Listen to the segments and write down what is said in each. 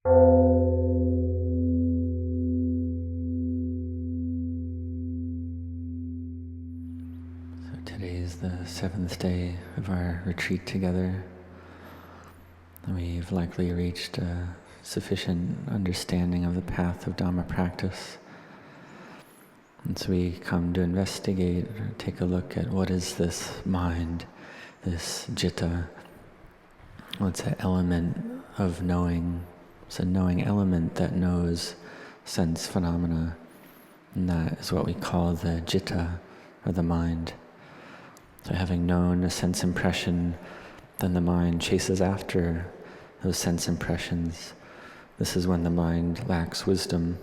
So today is the 7th day of our retreat together. We've likely reached a sufficient understanding of the path of Dhamma practice. And so we come to investigate, or take a look at what is this mind, this citta. Well, it's an element of knowing. It's a knowing element that knows sense phenomena. And that is what we call the citta, or the mind. So having known a sense impression, then the mind chases after those sense impressions. This is when the mind lacks wisdom.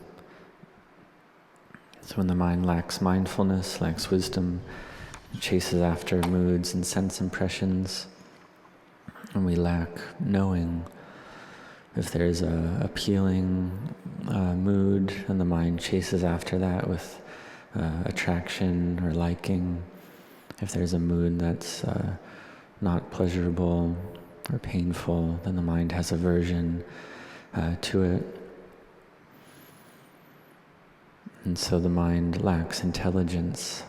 So when the mind lacks mindfulness, lacks wisdom, it chases after moods and sense impressions, and we lack knowing. If there's a appealing mood, and the mind chases after that with attraction or liking. If there's a mood that's not pleasurable or painful, then the mind has aversion to it. And so the mind lacks intelligence.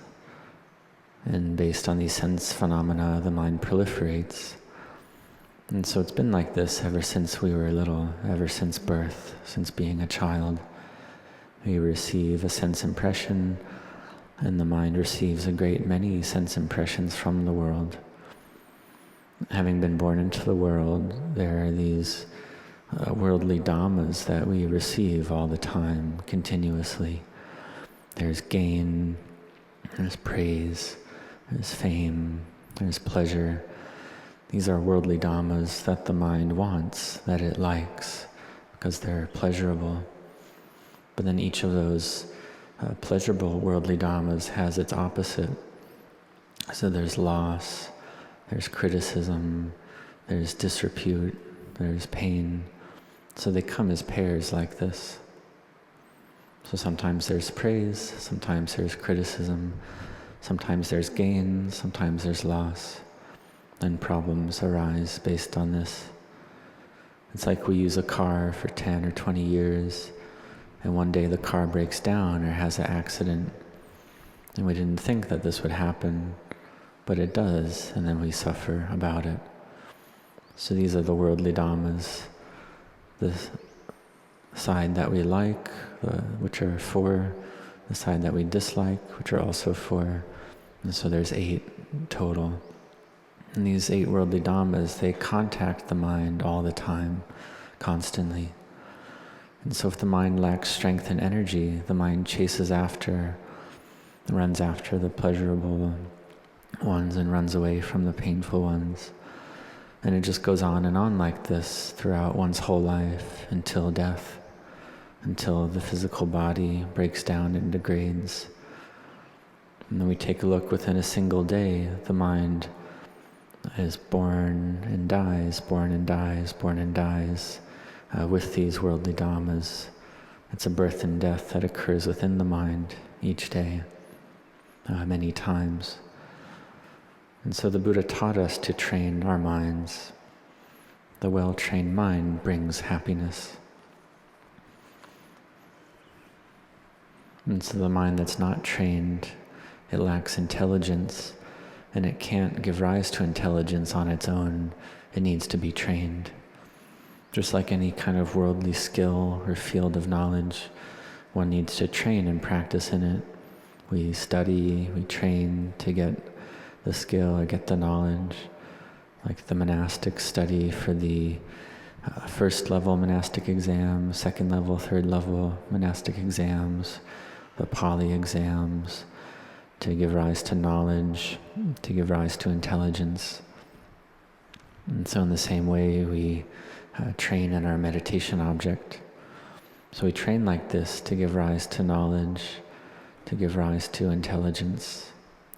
And based on these sense phenomena, the mind proliferates. And so it's been like this ever since we were little, ever since birth, since being a child. We receive a sense impression, and the mind receives a great many sense impressions from the world. Having been born into the world, there are these worldly dhammas that we receive all the time, continuously. There's gain, there's praise, there's fame, there's pleasure. These are worldly dhammas that the mind wants, that it likes, because they're pleasurable. But then each of those pleasurable worldly dhammas has its opposite. So there's loss, there's criticism, there's disrepute, there's pain. So they come as pairs like this. So sometimes there's praise, sometimes there's criticism, sometimes there's gain, sometimes there's loss. And problems arise based on this. It's like we use a car for 10 or 20 years, and one day the car breaks down or has an accident. And we didn't think that this would happen, but it does, and then we suffer about it. So these are the worldly dhammas, the side that we like, which are 4, the side that we dislike, which are also 4. And so there's 8 total. And these 8 worldly dhammas, they contact the mind all the time, constantly. And so if the mind lacks strength and energy, the mind chases after, runs after the pleasurable ones and runs away from the painful ones. And it just goes on and on like this throughout one's whole life until death, until the physical body breaks down and degrades. And then we take a look within a single day, the mind is born and dies, born and dies, born and dies with these worldly dhammas. It's a birth and death that occurs within the mind each day, many times. And so the Buddha taught us to train our minds. The well-trained mind brings happiness. And so the mind that's not trained, it lacks intelligence, and it can't give rise to intelligence on its own. It needs to be trained. Just like any kind of worldly skill or field of knowledge, one needs to train and practice in it. We study, we train to get the skill or get the knowledge. Like the monastics study for the first level monastic exam, second level, third level monastic exams, the Pali exams, to give rise to knowledge, to give rise to intelligence. And so in the same way, we train in our meditation object. So we train like this to give rise to knowledge, to give rise to intelligence,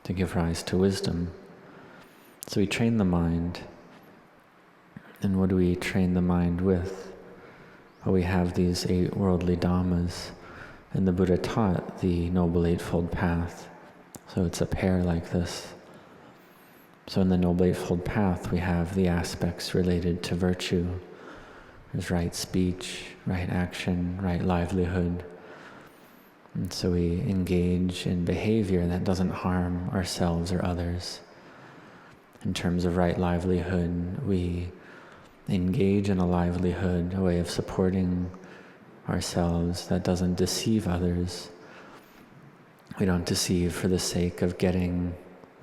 to give rise to wisdom. So we train the mind. And what do we train the mind with? Well, we have these 8 worldly dhammas, and the Buddha taught the Noble Eightfold Path. So it's a pair like this. So in the Noble Eightfold Path, we have the aspects related to virtue. There's right speech, right action, right livelihood. And so we engage in behavior that doesn't harm ourselves or others. In terms of right livelihood, we engage in a livelihood, a way of supporting ourselves that doesn't deceive others. We don't deceive for the sake of getting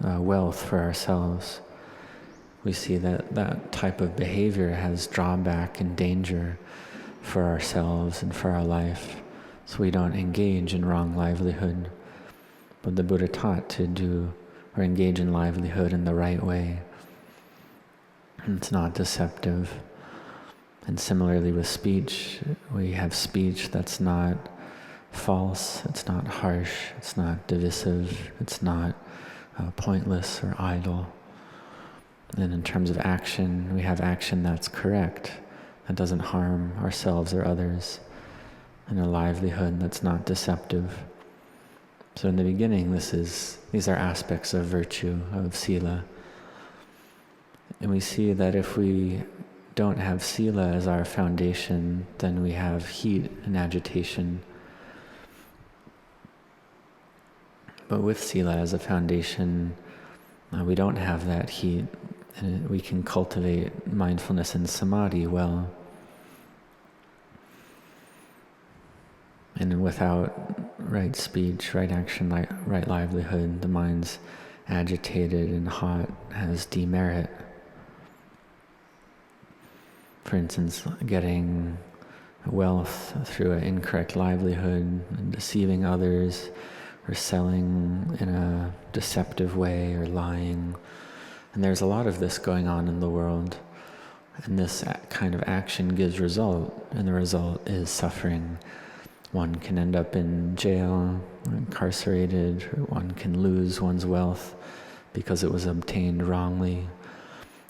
wealth for ourselves. We see that that type of behavior has drawback and danger for ourselves and for our life. So we don't engage in wrong livelihood. But the Buddha taught to do or engage in livelihood in the right way. It's not deceptive. And similarly with speech, we have speech that's not false, it's not harsh, it's not divisive, it's not pointless or idle. And in terms of action, we have action that's correct, that doesn't harm ourselves or others, and a livelihood that's not deceptive. So in the beginning, these are aspects of virtue, of sila. And we see that if we don't have sila as our foundation, then we have heat and agitation. But with sila as a foundation, we don't have that heat, and we can cultivate mindfulness and samadhi well. And without right speech, right action, right livelihood, the mind's agitated and hot, has demerit. For instance, getting wealth through an incorrect livelihood, and deceiving others, or selling in a deceptive way, or lying. And there's a lot of this going on in the world. And this kind of action gives result, and the result is suffering. One can end up in jail, or incarcerated, or one can lose one's wealth because it was obtained wrongly.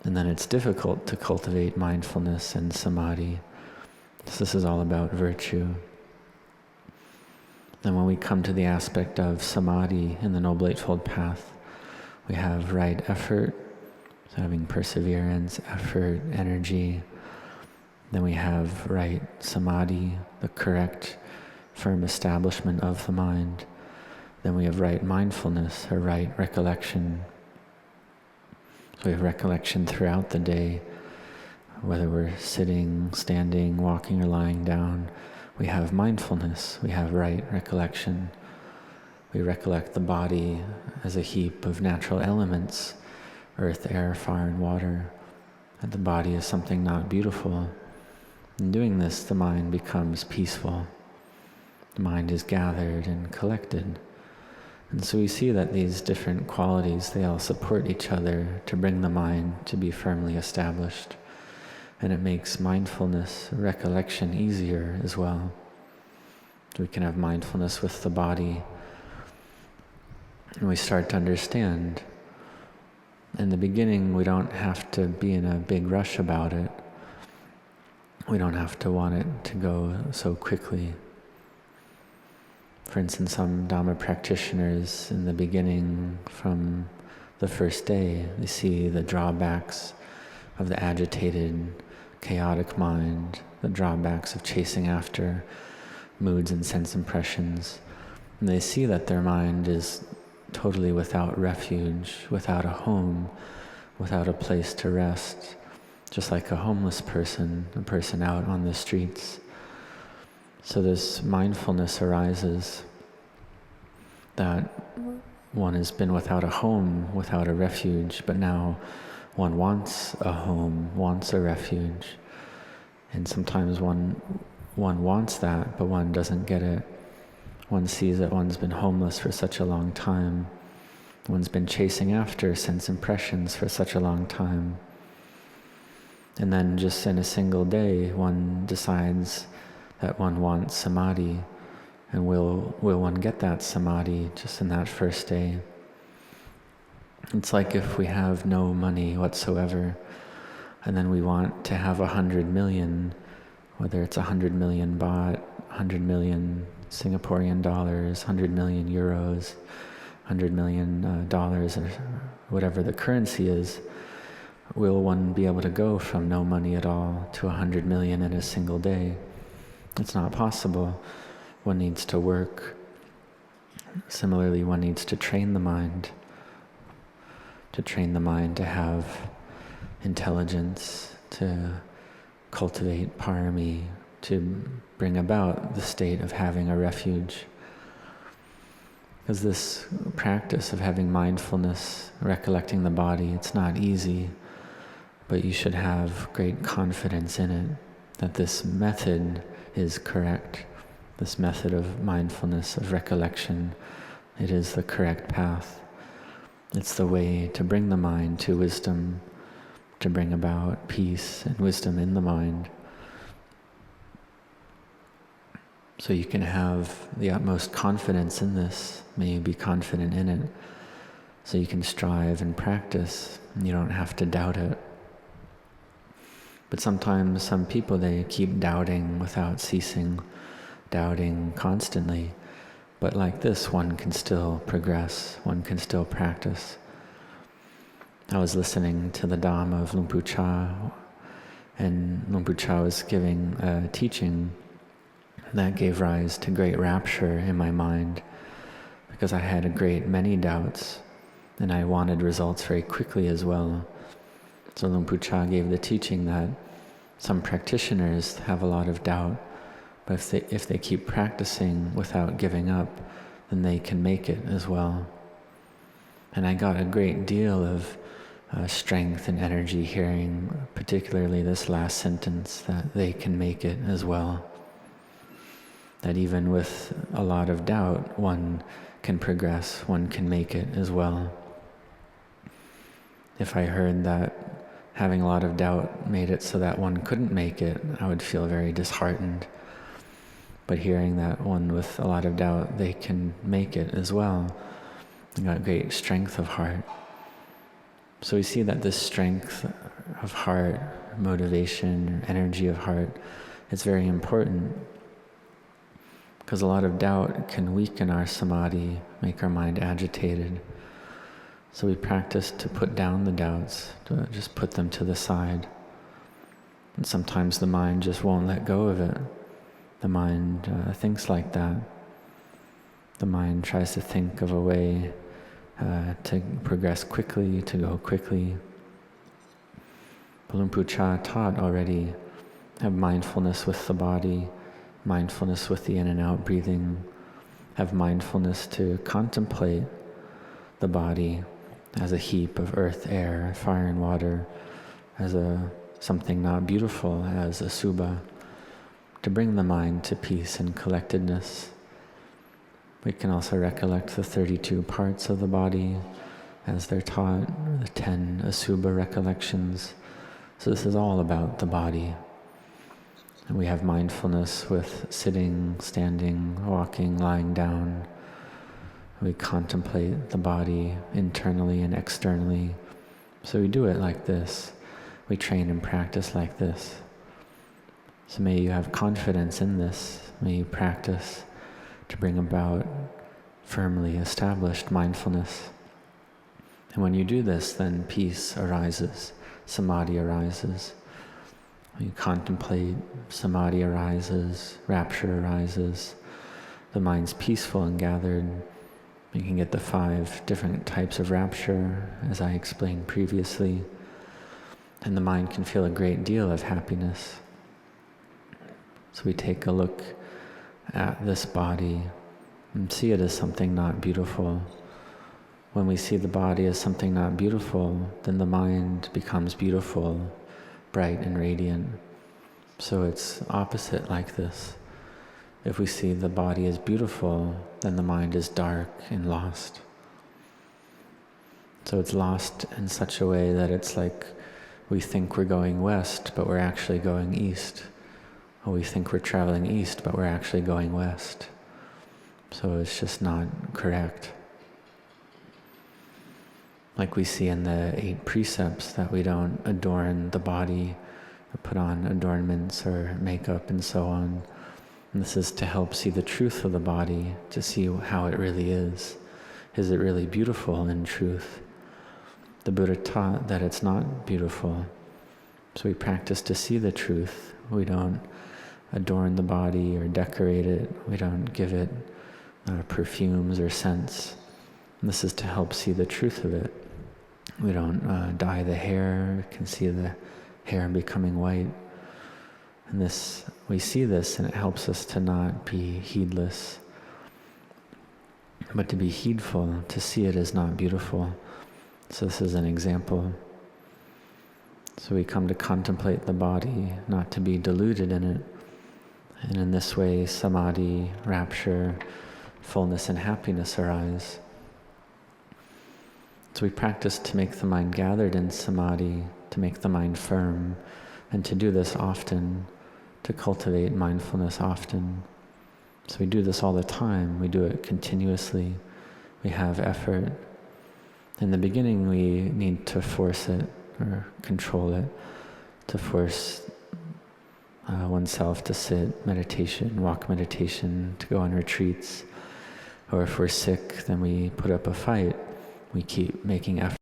And then it's difficult to cultivate mindfulness and samadhi. So this is all about virtue. And when we come to the aspect of samadhi in the Noble Eightfold Path, we have right effort, so having perseverance, effort, energy. Then we have right samadhi, the correct, firm establishment of the mind. Then we have right mindfulness, or right recollection. So we have recollection throughout the day, whether we're sitting, standing, walking, or lying down. We have mindfulness, we have right recollection. We recollect the body as a heap of natural elements, earth, air, fire, and water. That the body is something not beautiful. In doing this, the mind becomes peaceful. The mind is gathered and collected. And so we see that these different qualities, they all support each other to bring the mind to be firmly established. And it makes mindfulness, recollection easier as well. We can have mindfulness with the body, and we start to understand. In the beginning, we don't have to be in a big rush about it. We don't have to want it to go so quickly. For instance, some Dhamma practitioners in the beginning, from the first day, they see the drawbacks of the agitated, chaotic mind, the drawbacks of chasing after moods and sense impressions. And they see that their mind is totally without refuge, without a home, without a place to rest, just like a homeless person, a person out on the streets. So this mindfulness arises that one has been without a home, without a refuge, but now one wants a home, wants a refuge. And sometimes one wants that, but one doesn't get it. One sees that one's been homeless for such a long time. One's been chasing after sense impressions for such a long time. And then just in a single day, one decides that one wants samadhi. And will one get that samadhi just in that first day? It's like if we have no money whatsoever, and then we want to have 100 million, whether it's 100 million baht, 100 million Singaporean dollars, 100 million euros, 100 million dollars, or whatever the currency is. will one be able to go from no money at all to 100 million in a single day? It's not possible. One needs to work. Similarly, one needs to train the mind, to have intelligence, to cultivate parami, to bring about the state of having a refuge. Because this practice of having mindfulness, recollecting the body, it's not easy, but you should have great confidence in it, that this method is correct. This method of mindfulness, of recollection, it is the correct path. It's the way to bring the mind to wisdom, to bring about peace and wisdom in the mind. So you can have the utmost confidence in this. May you be confident in it. So you can strive and practice, and you don't have to doubt it. But sometimes some people, they keep doubting without ceasing, doubting constantly. But like this, one can still progress, one can still practice. I was listening to the Dhamma of Luang Pu Cha, and Luang Pu Cha was giving a teaching that gave rise to great rapture in my mind, because I had a great many doubts, and I wanted results very quickly as well. So Luang Pu Cha gave the teaching that some practitioners have a lot of doubt, but if they keep practicing without giving up, then they can make it as well. And I got a great deal of strength and energy hearing, particularly this last sentence, that they can make it as well. That even with a lot of doubt, one can progress, one can make it as well. If I heard that having a lot of doubt made it so that one couldn't make it, I would feel very disheartened. But hearing that one with a lot of doubt, they can make it as well, I got great strength of heart. So we see that this strength of heart, motivation, energy of heart, is very important, because a lot of doubt can weaken our samadhi, make our mind agitated. So we practice to put down the doubts, to just put them to the side. And sometimes the mind just won't let go of it. The mind thinks like that. The mind tries to think of a way to progress quickly, to go quickly. But Luang Pu Cha taught already, have mindfulness with the body, mindfulness with the in and out breathing, have mindfulness to contemplate the body as a heap of earth, air, fire and water, as something not beautiful, as a subha, to bring the mind to peace and collectedness. We can also recollect the 32 parts of the body as they're taught, the 10 asubha recollections. So this is all about the body. And we have mindfulness with sitting, standing, walking, lying down. We contemplate the body internally and externally. So we do it like this. We train and practice like this. So may you have confidence in this. May you practice to bring about firmly established mindfulness. And when you do this, then peace arises, samadhi arises. When you contemplate, samadhi arises, rapture arises, the mind's peaceful and gathered. You can get the 5 different types of rapture, as I explained previously, and the mind can feel a great deal of happiness. So we take a look at this body and see it as something not beautiful. When we see the body as something not beautiful, then the mind becomes beautiful, bright and radiant. So it's opposite like this. If we see the body as beautiful, then the mind is dark and lost. So it's lost in such a way that it's like we think we're going west, but we're actually going east. Or we think we're traveling east, but we're actually going west. So it's just not correct. Like we see in the 8 precepts that we don't adorn the body or put on adornments or makeup and so on. And this is to help see the truth of the body, to see how it really is. Is it really beautiful in truth? The Buddha taught that it's not beautiful. So we practice to see the truth. We don't adorn the body or decorate it. We don't give it perfumes or scents. And this is to help see the truth of it. We don't dye the hair. We can see the hair becoming white. And we see this, and it helps us to not be heedless, but to be heedful, to see it as not beautiful. So this is an example. So we come to contemplate the body, not to be deluded in it. And in this way, samadhi, rapture, fullness, and happiness arise. So we practice to make the mind gathered in samadhi, to make the mind firm, and to do this often, to cultivate mindfulness often. So we do this all the time. We do it continuously. We have effort. In the beginning, we need to force it or control it, to force oneself to sit meditation, walk meditation, to go on retreats. Or if we're sick, then we put up a fight. We keep making effort,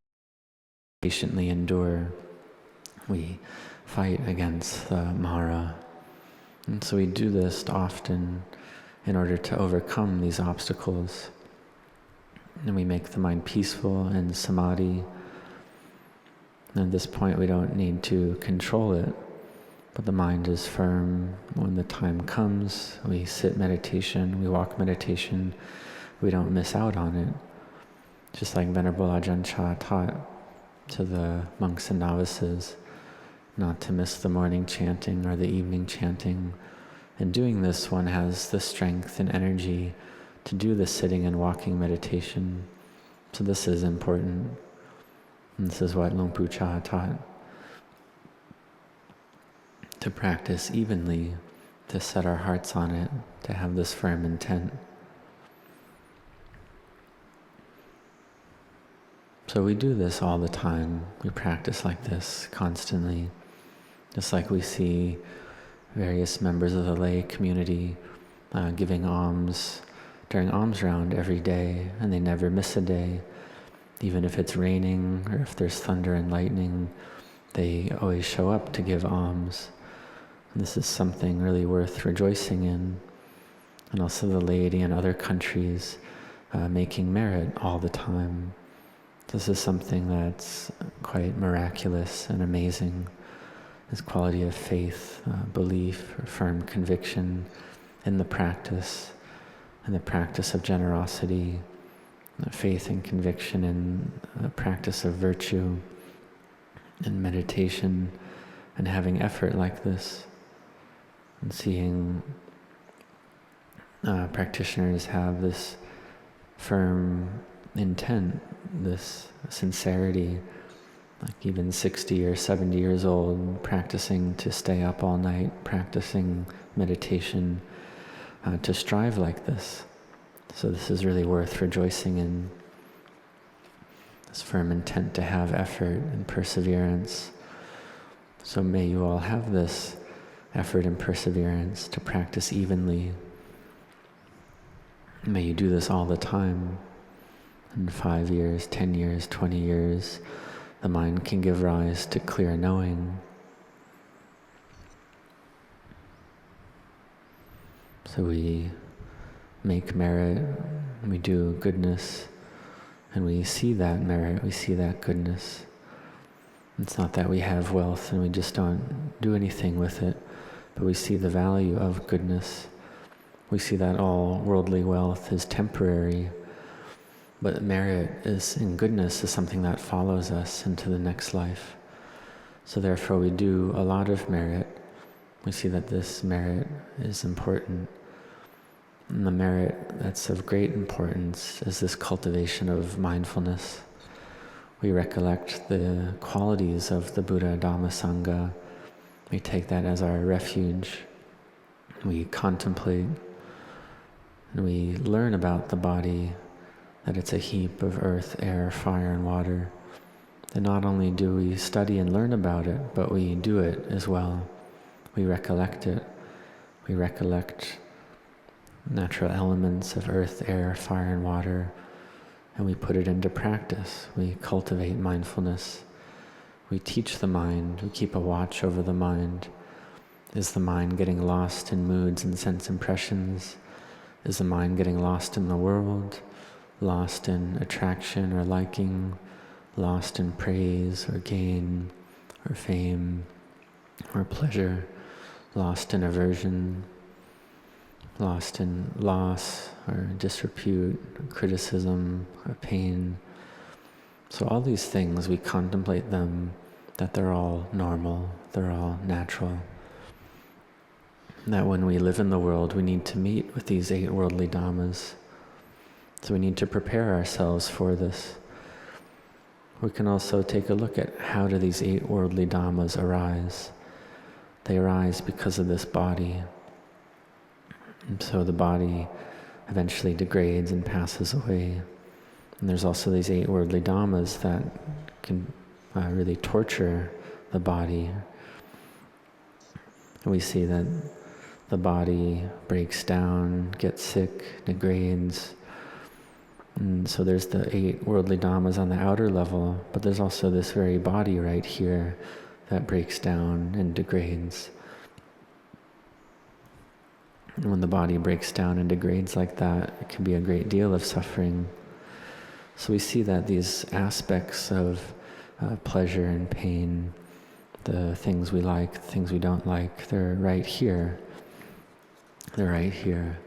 patiently endure. We fight against Mara. And so we do this often in order to overcome these obstacles. And we make the mind peaceful and samadhi. And at this point, we don't need to control it, but the mind is firm. When the time comes, we sit meditation, we walk meditation, we don't miss out on it. Just like Venerable Ajahn taught to the monks and novices, not to miss the morning chanting or the evening chanting. In doing this, one has the strength and energy to do the sitting and walking meditation. So this is important. And this is what Luang Pu Cha taught. To practice evenly, to set our hearts on it, to have this firm intent. So we do this all the time. We practice like this constantly. Just like we see various members of the lay community giving alms during alms round every day, and they never miss a day. Even if it's raining or if there's thunder and lightning, they always show up to give alms. And this is something really worth rejoicing in. And also the laity in other countries making merit all the time. This is something that's quite miraculous and amazing. This quality of faith, belief, or firm conviction in the practice of generosity, faith and conviction in the practice of virtue and meditation, and having effort like this, and seeing practitioners have this firm intent, this sincerity, like even 60 or 70 years old, practicing to stay up all night, practicing meditation, to strive like this. So this is really worth rejoicing in, this firm intent to have effort and perseverance. So may you all have this effort and perseverance to practice evenly. May you do this all the time. In 5 years, 10 years, 20 years, the mind can give rise to clear knowing. So we make merit, we do goodness, and we see that merit, we see that goodness. It's not that we have wealth and we just don't do anything with it, but we see the value of goodness. We see that all worldly wealth is temporary, but merit and goodness is something that follows us into the next life. So therefore we do a lot of merit. We see that this merit is important. And the merit that's of great importance is this cultivation of mindfulness. We recollect the qualities of the Buddha, Dhamma, Sangha. We take that as our refuge. We contemplate, and we learn about the body, that it's a heap of earth, air, fire, and water. And not only do we study and learn about it, but we do it as well. We recollect it. We recollect natural elements of earth, air, fire, and water, and we put it into practice. We cultivate mindfulness. We teach the mind. We keep a watch over the mind. Is the mind getting lost in moods and sense impressions? Is the mind getting lost in the world? Lost in attraction or liking? Lost in praise or gain or fame or pleasure? Lost in aversion? Lost in loss or disrepute or criticism or pain? So all these things, we contemplate them, that they're all normal, they're all natural. That when we live in the world, we need to meet with these 8 worldly dhammas. So we need to prepare ourselves for this. We can also take a look at how do these 8 worldly dhammas arise. They arise because of this body. And so the body eventually degrades and passes away. And there's also these 8 worldly dhammas that can really torture the body. And we see that the body breaks down, gets sick, degrades. And so there's the 8 worldly dhammas on the outer level, but there's also this very body right here that breaks down and degrades. And when the body breaks down and degrades like that, it can be a great deal of suffering. So we see that these aspects of pleasure and pain, the things we like, the things we don't like, they're right here. They're right here.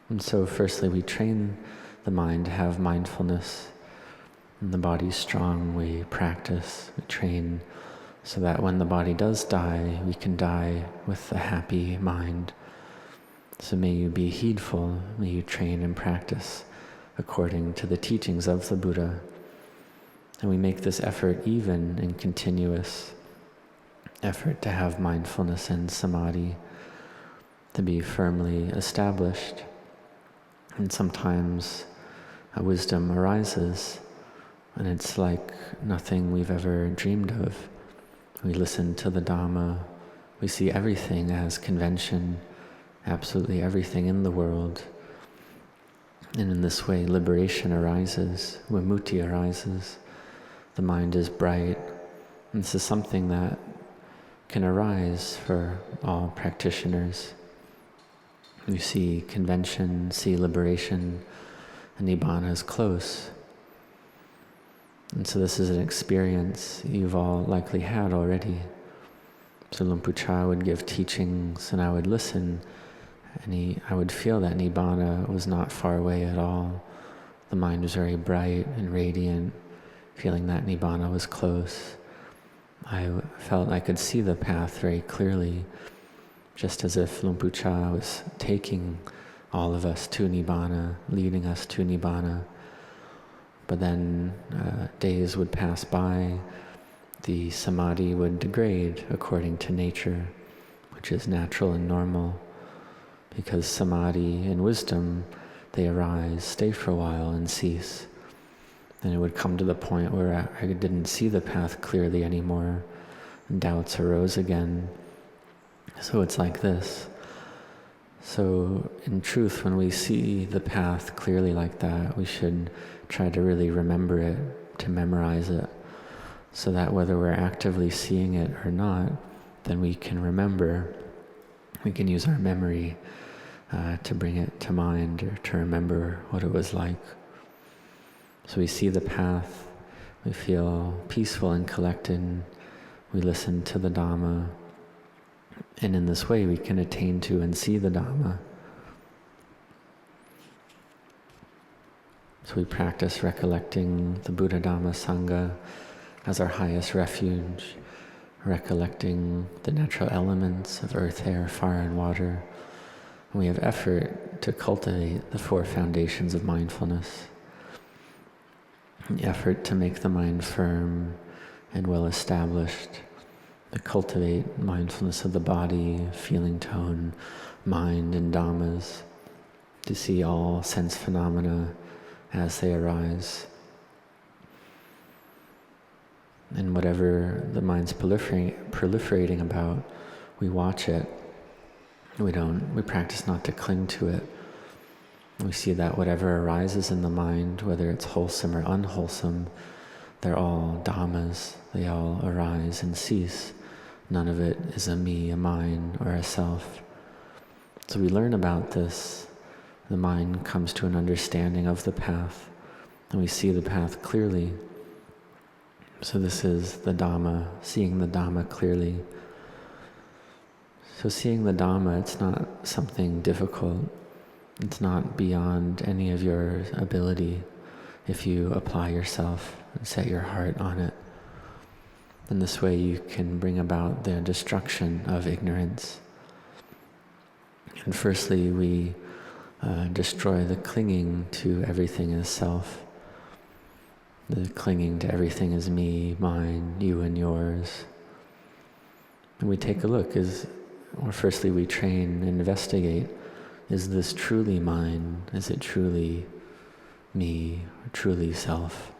And so firstly, we train the mind to have mindfulness. When the body's strong, we practice, we train, so that when the body does die, we can die with a happy mind. So may you be heedful, may you train and practice according to the teachings of the Buddha. And we make this effort even and continuous effort to have mindfulness and samadhi, to be firmly established. And sometimes a wisdom arises, and it's like nothing we've ever dreamed of. We listen to the Dhamma, we see everything as convention, absolutely everything in the world. And in this way, liberation arises, vimutti arises. The mind is bright. And this is something that can arise for all practitioners. You see convention, see liberation, and Nibbana is close. And so this is an experience you've all likely had already. So Luang Pu Cha would give teachings and I would listen, and I would feel that Nibbana was not far away at all. The mind was very bright and radiant, feeling that Nibbana was close. I felt I could see the path very clearly, just as if Luang Pu Cha was taking all of us to Nibbana, leading us to Nibbana. But then days would pass by, the samadhi would degrade according to nature, which is natural and normal, because samadhi and wisdom, they arise, stay for a while, and cease. And it would come to the point where I didn't see the path clearly anymore, and doubts arose again. So it's like this. So in truth, when we see the path clearly like that, we should try to really remember it, to memorize it, so that whether we're actively seeing it or not, then we can remember. We can use our memory to bring it to mind, or to remember what it was like. So we see the path, we feel peaceful and collected, we listen to the Dhamma, and in this way we can attain to and see the Dhamma. So we practice recollecting the Buddha, Dhamma, Sangha as our highest refuge, recollecting the natural elements of earth, air, fire, and water. And we have effort to cultivate the 4 foundations of mindfulness. The effort to make the mind firm and well established, to cultivate mindfulness of the body, feeling tone, mind, and dhammas, to see all sense phenomena as they arise. And whatever the mind's proliferating about, we watch it. We practice not to cling to it. We see that whatever arises in the mind, whether it's wholesome or unwholesome, they're all dhammas. They all arise and cease. None of it is a me, a mine, or a self. So we learn about this. The mind comes to an understanding of the path, and we see the path clearly. So this is the Dhamma, seeing the Dhamma clearly. So seeing the Dhamma, it's not something difficult. It's not beyond any of your ability if you apply yourself and set your heart on it. In this way you can bring about the destruction of ignorance. And firstly, we destroy the clinging to everything as self. The clinging to everything as me, mine, you and yours. And we take a look, firstly we train and investigate, is this truly mine? Is it truly me, or truly self?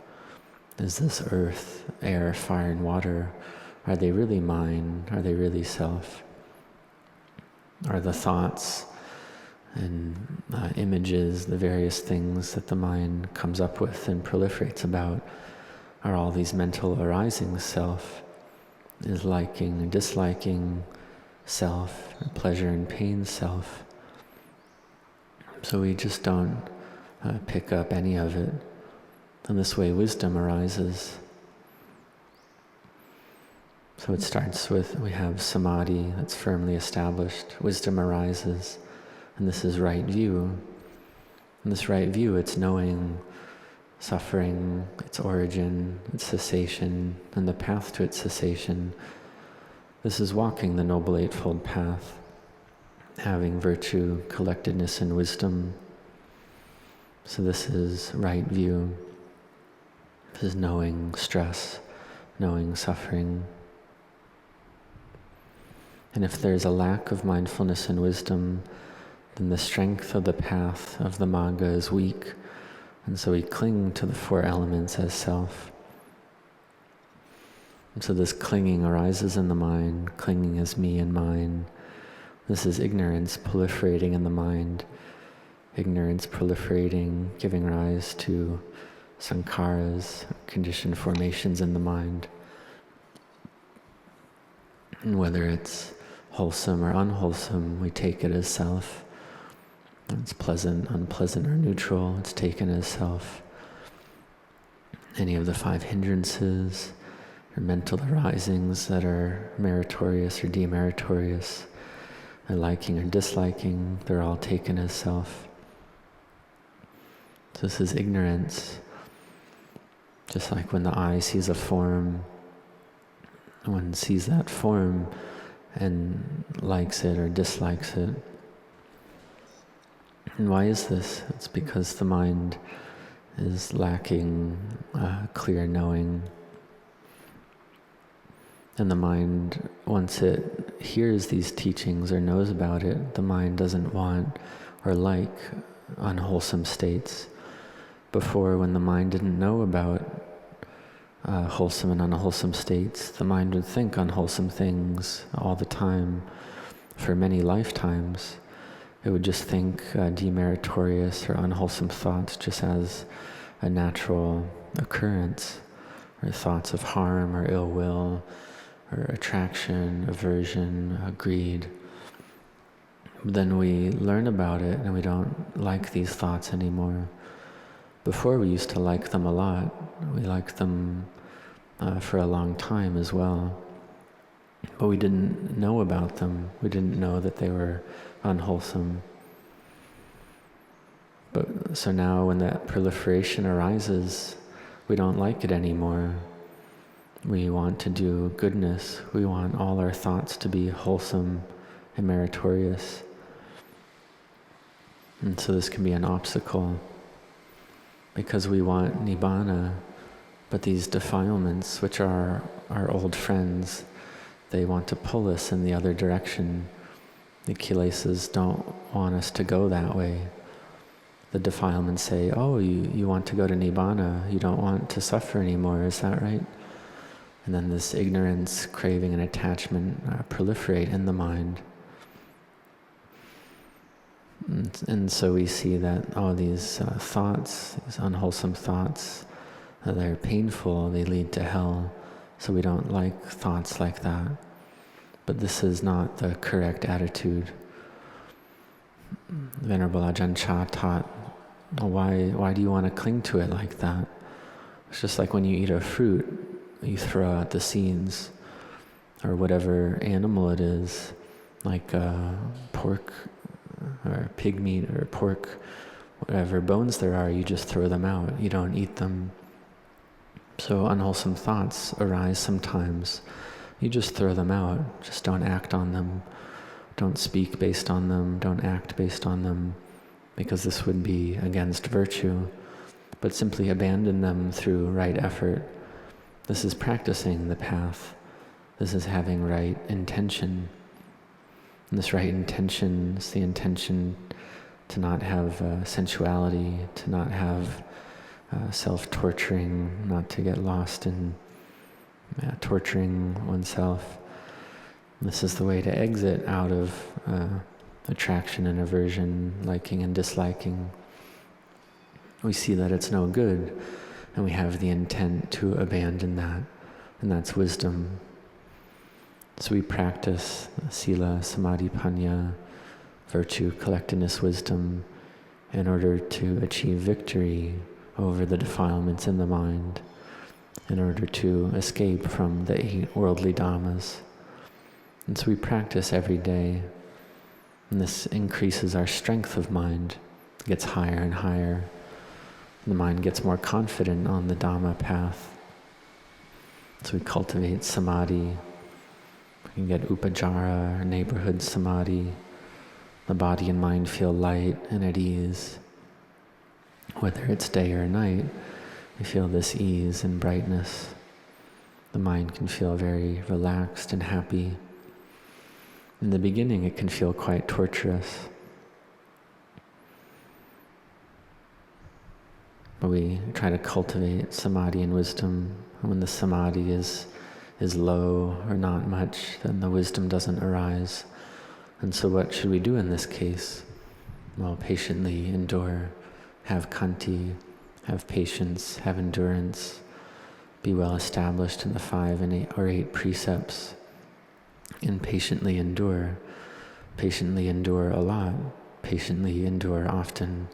Is this earth, air, fire, and water, are they really mine? Are they really self? Are the thoughts and images, the various things that the mind comes up with and proliferates about, are all these mental arising self? Is liking and disliking self, pleasure and pain self? So we just don't pick up any of it. And this way wisdom arises. So it starts with, we have samadhi that's firmly established. Wisdom arises, and this is right view. And this right view, it's knowing suffering, its origin, its cessation, and the path to its cessation. This is walking the Noble Eightfold Path, having virtue, collectedness, and wisdom. So this is right view. This is knowing stress, knowing suffering. And if there's a lack of mindfulness and wisdom, then the strength of the path of the Magga is weak, and so we cling to the four elements as self. And so this clinging arises in the mind, clinging as me and mine. This is ignorance proliferating in the mind, ignorance proliferating, giving rise to sankharas, conditioned formations in the mind. And whether it's wholesome or unwholesome, we take it as self. It's pleasant, unpleasant, or neutral, it's taken as self. Any of the 5 hindrances or mental arisings that are meritorious or demeritorious, or liking or disliking, they're all taken as self. So this is ignorance. Just like when the eye sees a form, one sees that form and likes it or dislikes it. And why is this? It's because the mind is lacking clear knowing. And the mind, once it hears these teachings or knows about it, the mind doesn't want or like unwholesome states. Before, when the mind didn't know about wholesome and unwholesome states, the mind would think unwholesome things all the time for many lifetimes. It would just think demeritorious or unwholesome thoughts just as a natural occurrence, or thoughts of harm or ill will, or attraction, aversion, greed. Then we learn about it and we don't like these thoughts anymore. Before we used to like them a lot. We liked them for a long time as well. But we didn't know about them. We didn't know that they were unwholesome. But so now when that proliferation arises, we don't like it anymore. We want to do goodness. We want all our thoughts to be wholesome and meritorious. And so this can be an obstacle, because we want nibbana, but these defilements, which are our old friends, they want to pull us in the other direction. The kilesas don't want us to go that way. The defilements say, oh, you want to go to nibbana, you don't want to suffer anymore, is that right? And then this ignorance, craving, and attachment proliferate in the mind. And so we see that all these thoughts, these unwholesome thoughts, they're painful, they lead to hell. So we don't like thoughts like that. But this is not the correct attitude. Venerable Ajahn Chah taught, why do you want to cling to it like that? It's just like when you eat a fruit, you throw out the seeds, or whatever animal it is, like pork or pig meat or pork, whatever bones there are, you just throw them out. You don't eat them. So unwholesome thoughts arise sometimes. You just throw them out. Just don't act on them. Don't speak based on them. Don't act based on them, because this would be against virtue. But simply abandon them through right effort. This is practicing the path. This is having right intention. And this right intention is the intention to not have sensuality, to not have self-torturing, not to get lost in torturing oneself. This is the way to exit out of attraction and aversion, liking and disliking. We see that it's no good, and we have the intent to abandon that, and that's wisdom. So we practice sila, samadhi, panya, virtue, collectedness, wisdom, in order to achieve victory over the defilements in the mind, in order to escape from the 8 worldly dhammas. And so we practice every day, and this increases our strength of mind. It gets higher and higher. The mind gets more confident on the Dhamma path. So we cultivate samadhi. We can get upajjhara, or neighborhood samadhi. The body and mind feel light and at ease. Whether it's day or night, we feel this ease and brightness. The mind can feel very relaxed and happy. In the beginning, it can feel quite torturous. But we try to cultivate samadhi and wisdom. When the samadhi is low or not much, then the wisdom doesn't arise. And so what should we do in this case? Well, patiently endure, have khanti, have patience, have endurance, be well established in the 5 or 8 precepts, and patiently endure a lot, patiently endure often.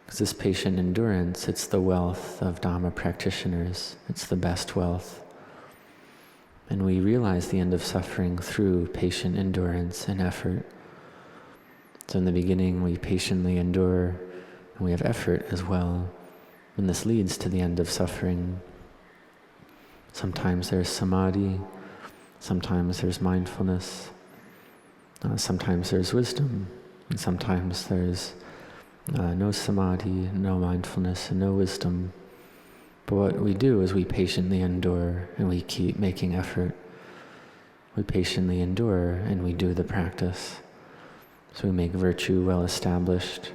Because this patient endurance, it's the wealth of Dhamma practitioners. It's the best wealth. And we realize the end of suffering through patient endurance and effort. So in the beginning, we patiently endure, and we have effort as well. And this leads to the end of suffering. Sometimes there's samadhi, sometimes there's mindfulness, sometimes there's wisdom, and sometimes there's no samadhi, no mindfulness, and no wisdom. But what we do is we patiently endure, and we keep making effort. We patiently endure, and we do the practice. So we make virtue well established,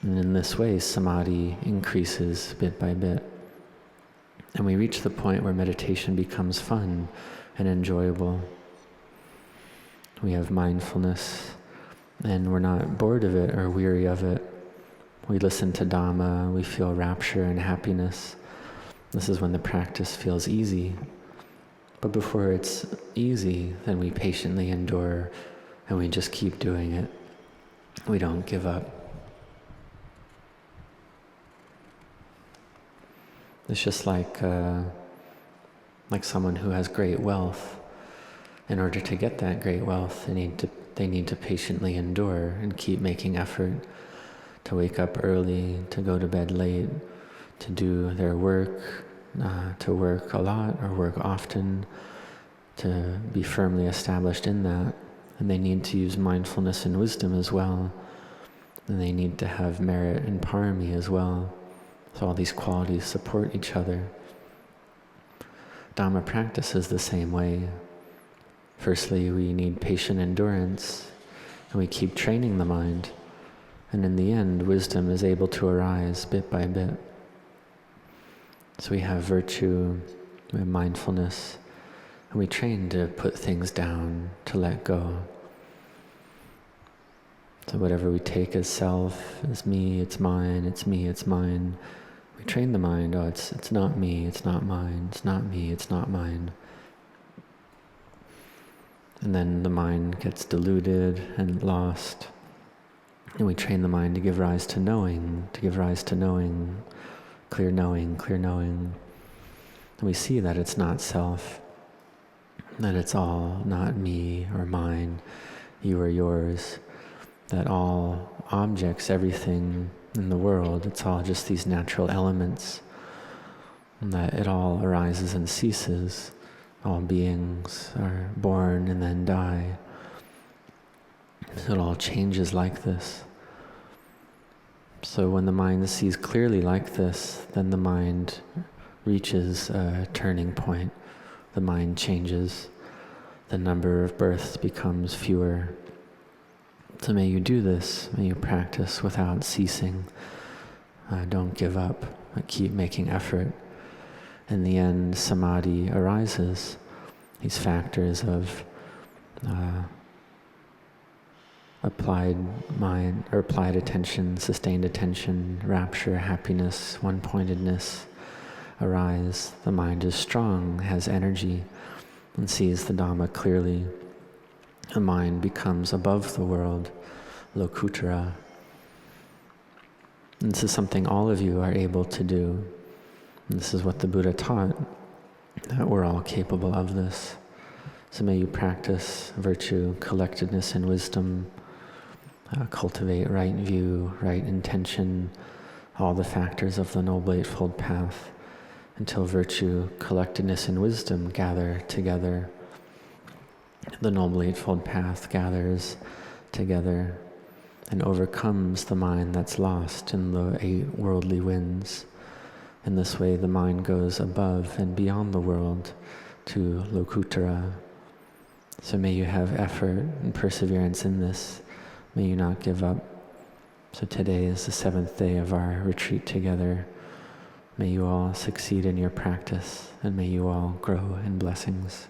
and in this way samadhi increases bit by bit. And we reach the point where meditation becomes fun and enjoyable. We have mindfulness, and we're not bored of it or weary of it. We listen to Dhamma, we feel rapture and happiness. This is when the practice feels easy. But before it's easy, then we patiently endure, and we just keep doing it. We don't give up. It's just like someone who has great wealth. In order to get that great wealth, they need to patiently endure and keep making effort to wake up early, to go to bed late, to do their work, to work a lot or work often, to be firmly established in that. And they need to use mindfulness and wisdom as well. And they need to have merit and parami as well. So all these qualities support each other. Dhamma practice is the same way. Firstly, we need patient endurance, and we keep training the mind. And in the end, wisdom is able to arise bit by bit. So we have virtue, we have mindfulness, and we train to put things down, to let go. So whatever we take as self, as me, it's mine, it's me, it's mine, we train the mind, oh, it's not me, it's not mine, it's not me, it's not mine. And then the mind gets diluted and lost. And we train the mind to give rise to knowing, clear knowing, clear knowing. And we see that it's not self, that it's all not me or mine, you or yours, that all objects, everything in the world, it's all just these natural elements, and that it all arises and ceases. All beings are born and then die. So it all changes like this. So when the mind sees clearly like this, then the mind reaches a turning point. The mind changes. The number of births becomes fewer. So may you do this, may you practice without ceasing. Don't give up, but keep making effort. In the end, samadhi arises. These factors of applied mind, or applied attention, sustained attention, rapture, happiness, one-pointedness arise. The mind is strong, has energy, and sees the Dhamma clearly. The mind becomes above the world, lokutara. And this is something all of you are able to do. And this is what the Buddha taught, that we're all capable of this. So may you practice virtue, collectedness, and wisdom, cultivate right view, right intention, all the factors of the Noble Eightfold Path, until virtue, collectedness, and wisdom gather together. The Noble Eightfold Path gathers together and overcomes the mind that's lost in the 8 worldly winds. In this way, the mind goes above and beyond the world to lokutara. So may you have effort and perseverance in this. May you not give up. So today is the 7th day of our retreat together. May you all succeed in your practice, and may you all grow in blessings.